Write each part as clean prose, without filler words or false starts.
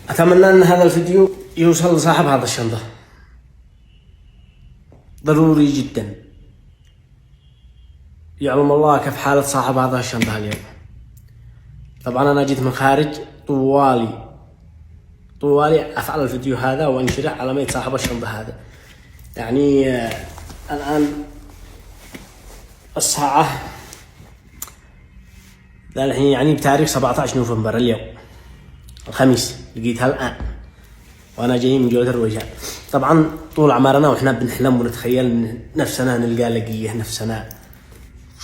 أتمنى أن هذا الفيديو يوصل لصاحب هذا الشنطة، ضروري جدا. يعلم الله كيف حالة صاحب هذا الشنطة اليوم. طبعا أنا جيت من خارج طوالي أفعل الفيديو هذا وأنشره على ميت صاحب الشنطة هذا. يعني الآن الساعة الحين يعني بتاريخ 17 نوفمبر اليوم الخميس، لقيتها الآن وأنا جاي من جولة الرجال. طبعا طول عمرنا وإحنا بنحلم ونتخيل نفسنا نلقى لقيه نفسنا،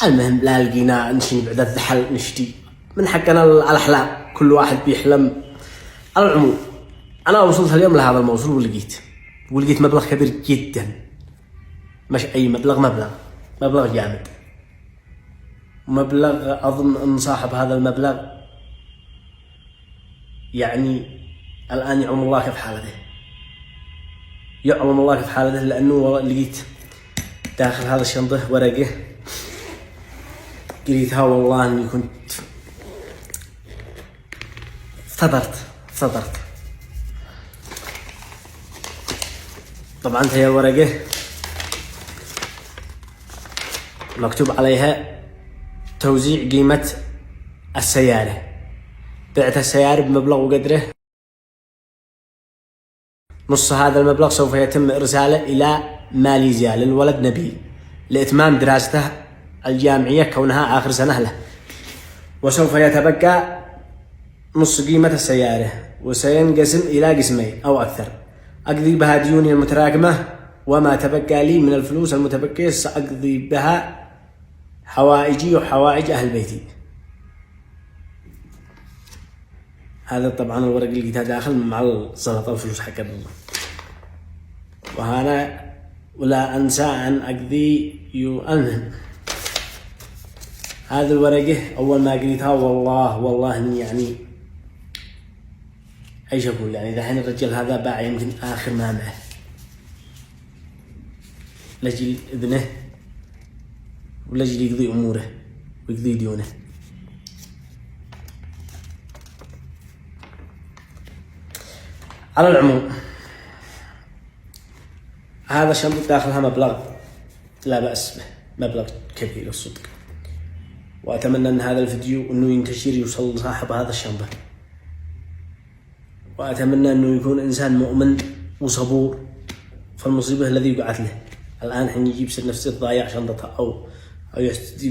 المهم لا لقينا نشي بعد الذحل نشتي من حقنا الأحلام، كل واحد بيحلم. على العموم أنا وصلت اليوم لهذا الموصل ولقيت مبلغ كبير جدا، مش أي مبلغ، مبلغ جامد، مبلغ أظن أن صاحب هذا المبلغ يعني الآن يعلم الله كيف حالته، لأنه لقيت داخل هذا الشنطة ورقة قريتها والله أني كنت افتضرت. طبعا هي الورقة مكتوب عليها توزيع قيمة السيارة، بعت السيارة بمبلغ وقدره نص هذا المبلغ سوف يتم إرساله إلى ماليزيا للولد نبيل لإتمام دراسته الجامعية كونها آخر سنة له، وسوف يتبقى نص قيمة السيارة وسينقسم إلى قسمين أو أكثر. أقضي بها ديوني المتراكمة، وما تبقى لي من الفلوس المتبقية سأقضي بها حوائجي وحوائج أهل بيتي. هذا طبعا الورق اللي لقيتها داخل مع السلطة الفلوس حق الله. وهنا ولا أنسى أن أقضي المهم هذه الورقة أول ما قريتها والله يعني ايش اقول، يعني دحين الرجال هذا باع يمكن اخر ما معه لاجل ابنه ولاجل يقضي اموره ويقضي ديونه. على العموم هذا الشنطة داخلها مبلغ لا بأس به، مبلغ كبير الصدق، وأتمنى أن هذا الفيديو أنه ينتشر يوصل لصاحب هذا الشنطة، وأتمنى أنه يكون إنسان مؤمن وصبور في المصيبة الذي وقعت له. الآن حين يجيب سر نفسه ضايع شنطته أو يستدي